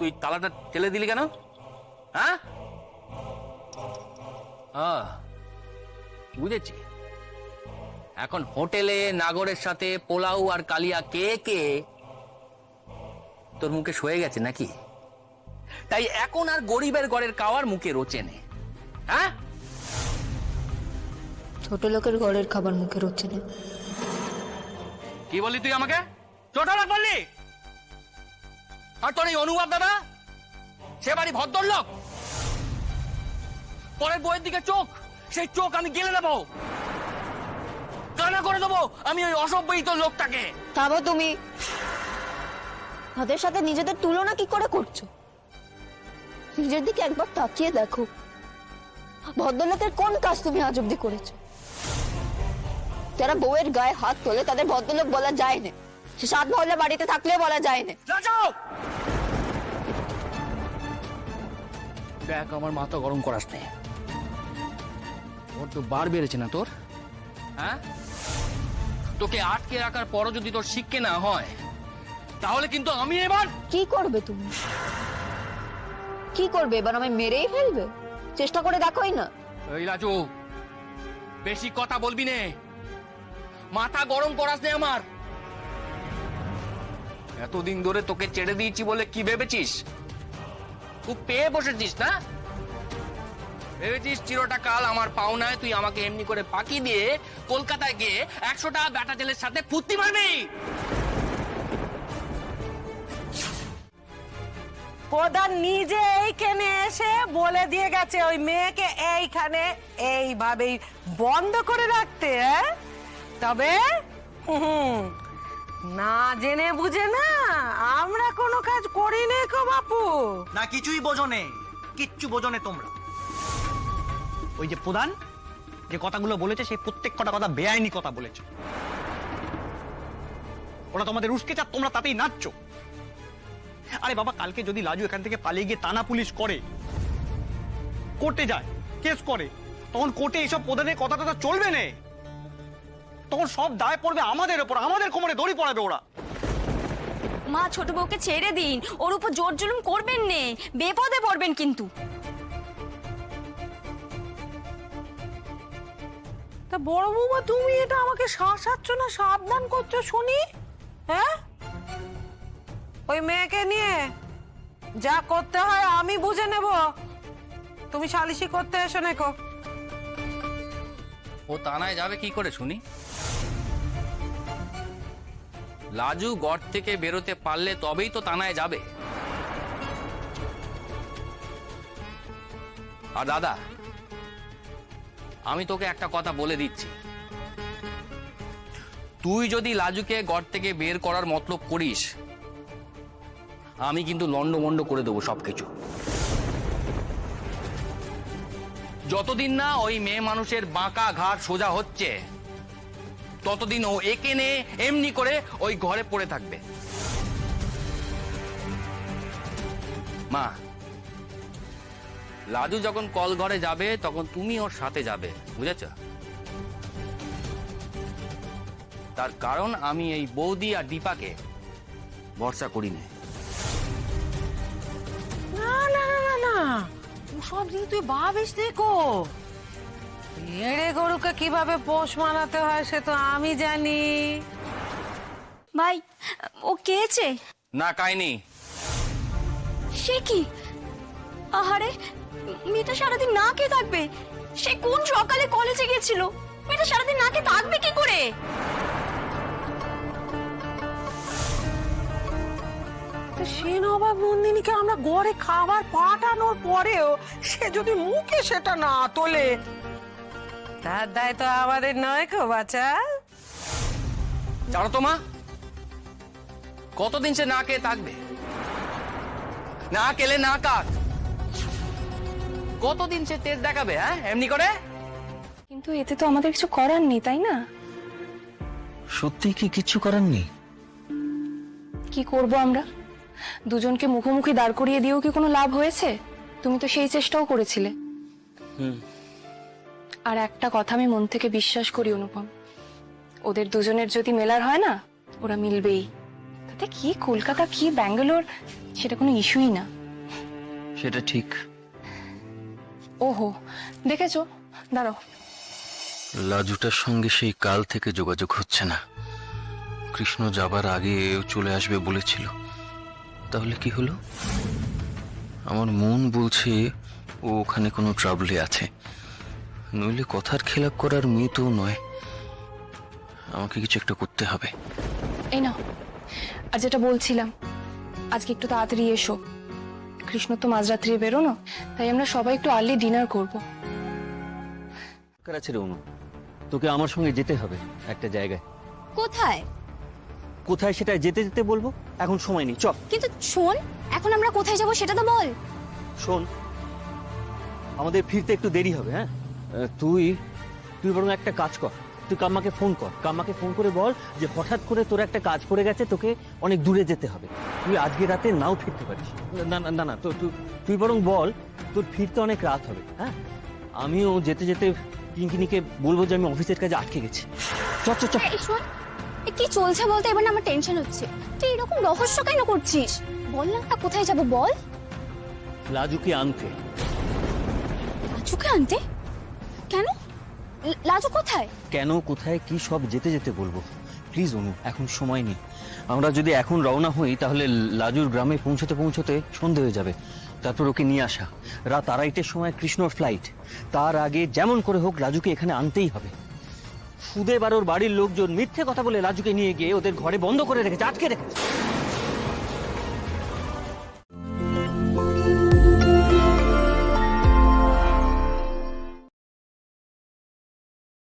তুই তালাটা ঠেলে দিলি কেন? হ্যাঁ, বুঝেছি। এখন হোটেলে নাগরের সাথে পোলাও আর কালিয়া কে কে তোর মুখে সয়ে গেছে নাকি? তাই এখন আর গরিবের ঘরের খাওয়ার মুখে রোচে নে। হ্যাঁ, ছোট লোকের ঘরের খাবার মুখে রুচে না। কি বললি তুই আমাকে? ছোট লোক বললি? আর তোর এই অনুভব দাদা, সে বাড়ি ভদ্রলোক, পরের বইয়ের দিকে চোখ, সেই চোখ আমি গেলে দেবো, কানা করে দেবো আমি ওই অসভ্যিত লোকটাকে। থামো তুমি, তাদের সাথে নিজেদের তুলনা কি করে করছো? নিজের দিকে একবার তাকিয়ে দেখো, ভদ্রলোকের কোন কাজ তুমি আজ অব্দি করেছো? যারা বউয়ের গায়ে হাত তোলে তাদের ভদ্রলোক বলা যায় না, সে সাত মহল্লা বাড়িতে থাকলেও বলা যায় না। দেখ, আমার মাথা গরম করাস নে। ওর তো বার বেড়েছে না তোর? হ্যাঁ, তোকে আটকে রাখার পরও যদি তোর শিক্ষে না হয়, তাহলে কিন্তু আমি এবার কি করবে তুমি? কি করবে এবার? আমায় মেরেই ফেলবে? চেষ্টা করে দেখোই না। এই রাজু, বেশি কথা বলবি নে, মাথা গরম করাস নে আমার। এতদিন ধরে তোকে ছেড়ে দিয়েছি বলে কি ভেবেছিস? তুই পেয়ে বসেছিস না? ভেবেছিস চিরটা কাল আমার পাওনায় তুই আমাকে এমনি করে ফাঁকি দিয়ে কলকাতায় গিয়ে 100টা ব্যাটা ছেলের সাথে ফুর্তি মারবি? প্রধান নিজে এইখানে এসে বলে দিয়ে গেছে ওই মেয়েকে এইখানে এইভাবেই বন্ধ করে রাখতে। তবে না জেনে বুঝে না আমরা কোনো কাজ করি নে কো বাপু। না কিছুই বোঝনে, কিচ্ছু বোঝনে তোমরা। ওই যে প্রধান যে কথাগুলো বলেছে সেই প্রত্যেক কটা কথা বেআইনি কথা বলেছে। ওরা তোমাদের উস্কে চাপ, তোমরা তাতেই নাচছো। আরে বাবা, কালকে যদি লাজু এখান থেকে পালিয়ে গিয়ে থানা পুলিশ করে, কোর্টে যায়, কেস করে, তখন কোর্টে এইসব প্রধানের কথা টথা চলবে না। তখন সব দায় পড়বে আমাদের ওপর, আমাদের কোমরে দড়ি পড়াবে ওরা। মা, ছোট বউকে ছেড়ে দিন, ওর উপর জোর জুলুম করবেন নে, বেপদে পড়বেন কিন্তু। তা বড় বৌমা, তুমি এটা আমাকে শাসাচ্ছ না সাবধান করছো শুনি? হ্যাঁ, ওই মেয়েকে নিয়ে যা করতে হয় আমি বুঝে নেব, তুমি সালিশি করতে এসো নেকো। ও থানায় যাবে কি করে শুনি? লাজু গড় থেকে বেরোতে পারলে তবেই তো থানায় যাবে। আর দাদা, আমি তোকে একটা কথা বলে দিচ্ছি, তুই যদি লাজুকে গড় থেকে বের করার মতলব করিস, আমি কিন্তু লন্ডভন্ড করে দেবো সবকিছু। যতদিন না ওই মেয়ে মানুষের বাঁকা ঘাট সোজা হচ্ছে, ততদিন ও একে নে এমনি করে ওই ঘরে পড়ে থাকবে। মা, লাজু যখন কল ঘরে যাবে তখন তুমি ওর সাথে যাবে, বুঝেছ? তার কারণ আমি এই বৌদি আর দীপাকে ভরসা করি না। না না না না না, ওসব দিয়ে তুই ভাবিস দেখো। এড়ে গরুকে কিভাবে পোষ মানাতে হয় সে তো আমি জানি। ভাই, ও কেছে? না, কাইনি। সে কি? আহারে, মেয়েটা সারাদিন না খেয়ে থাকবে? সে কোন সকালে কলেজে গেছিল? মেয়েটা সারাদিন না খেয়ে থাকবে কি করে? সে নবাব নন্দিনীকে আমরা ঘরে খাবার পাঠানোর পরেও সে যদি মুখে সেটা না তোলে, তার দায় তো আমাদের নয় গো বাচ্চা। জানো তো মা, কতদিন সে না খেয়ে থাকবে? না খেলে না কাক, কতদিন সে তেজ দেখাবে? হ্যাঁ, এমনি করে। কিন্তু এতে তো আমাদের কিছু করার নেই, তাই না? সত্যি কি কিচ্ছু করার নেই? কি করব আমরা? দুজনকে মুখোমুখি দাঁড় করিয়ে দিয়েও কি কোনো লাভ হয়েছে? তুমি তো সেই চেষ্টাও করেছিলে। আর একটা কথা আমি মন থেকে বিশ্বাস করি অনুপম, ওদের দুজনের যদি মেলার হয় না, ওরা মিলবেই। তাতে কি কলকাতা কি ব্যাঙ্গালোর, সেটা কোনো ইস্যুই না। সেটা ঠিক। ওহো, দেখেছো? দাঁড়াও। লাজুটার সঙ্গে সেই কাল থেকে যোগাযোগ হচ্ছে না। কৃষ্ণ যাবার আগে ও চলে আসবে বলেছিল। তাহলে কি হলো? আমার মন বলছে ও ওখানে কোনো ট্রাবলে আছে, নইলে কথার খেলাপ করার মেয়ে তো নয়। আমাকে কিছু একটা করতে হবে। এই না, আর যেটা বলছিলাম, আজকে একটু তাড়াতাড়ি এসো। কৃষ্ণ তো মাঝরাত্রি বেরোনো, তাই আমরা সবাই একটু আর্লি ডিনার করব। আছে রে অনু, তোকে আমার সঙ্গে যেতে হবে একটা জায়গায়। কোথায়? কোথায় সেটা যেতে যেতে বলবো, এখন সময় নেই, চল। কিন্তু শোন, এখন আমরা কোথায় যাব সেটা তো বল। শোন, আমাদের ফিরতে একটু দেরি হবে। হ্যাঁ, তুই বরং একটা কাজ কর, তুই কাম্মাকে ফোন কর। কাম্মাকে ফোন করে বল যে হঠাৎ করে তোর একটা কাজ পড়ে গেছে, তোকে অনেক দূরে যেতে হবে, তুই আজকে রাতে নাও ফিরতে পারিস। না না না না, তো তুই বরং বল তোর ফিরতে অনেক রাত হবে। হ্যাঁ, আমিও যেতে যেতে পিঙ্কিনিকে বলবো যে আমি অফিসের কাজে আটকে গেছি। চল চল চল। এই শোন, এ কি চলছে বলতে এবার না আমার টেনশন হচ্ছে। তুই এরকম রহস্য কেন করছিস? বল না, আমরা কোথায় যাব বল। লাজুকে আনতে। লাজুকে আনতে? কেন? লাজু কোথায়? কেন, কোথায়, কি সব যেতে যেতে বলবো। প্লিজ অনু, এখন সময় নেই। আমরা যদি এখন রওনা হই তাহলে লাজুর গ্রামে পৌঁছতে পৌঁছতে সন্ধে হয়ে যাবে। তারপর ওকে নিয়ে আসা, রাত 2:30-টের সময় কৃষ্ণর ফ্লাইট। তার আগে যেমন করে হোক লাজুকে এখানে আনতেই হবে। সুদেব আর ওর বাড়ির লোকজন মিথ্যে কথা বলে লাজুকে নিয়ে গিয়ে ওদের ঘরে বন্ধ করে রেখেছে, আটকে রেখেছে।